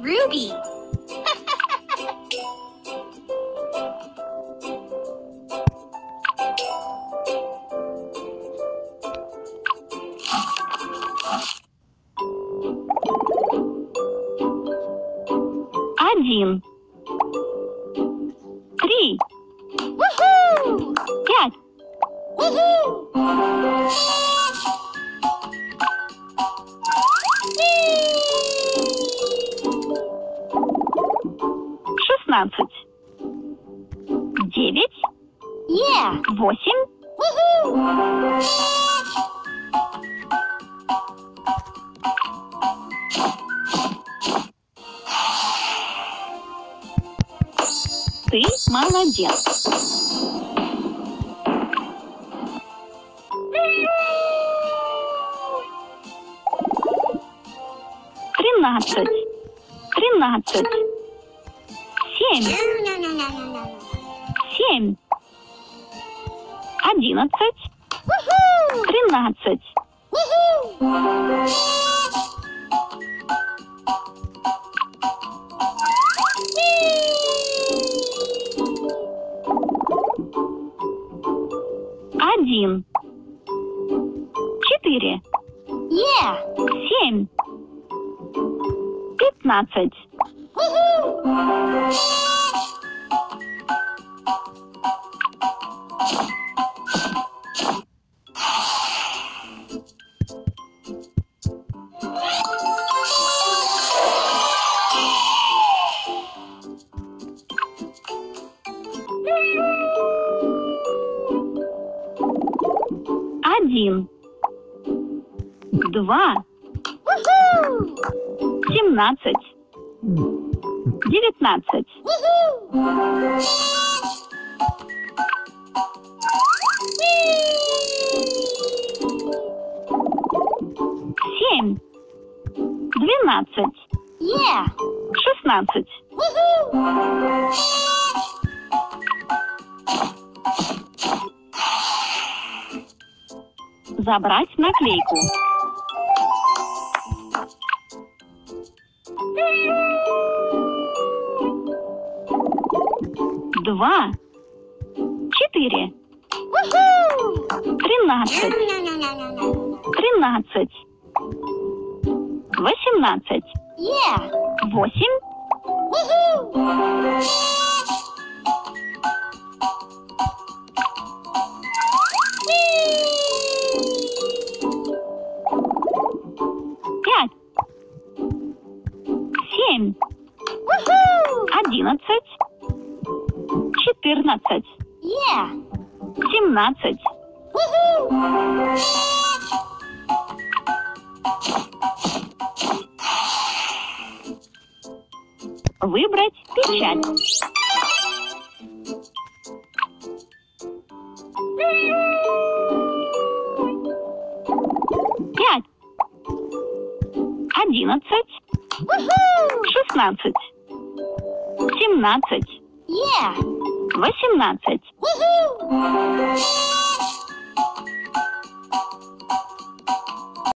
Ruby. Один. Три. Woohoo! Пять. Woohoo! 16. 9. Yeah! 8. Woohoo! Ты молодец. 13. 13. 7. No. 7. 11. Woohoo! 13. Woohoo! 1. 4. Yeah! 7. 15. Woohoo! Один. 2. Woohoo! 17. 19. Woohoo! 7. 12. Yeah! 16. Woohoo! Забрать наклейку. Два. 4. Woohoo! 13. No. 13. 18. Yeah! 8. Woohoo! 5. 7. Woohoo! 11. 14. Yeah! 17. Woohoo! Выбрать печать. Пять. 11. Woohoo! 16. 17. Yeah! 18. Woohoo!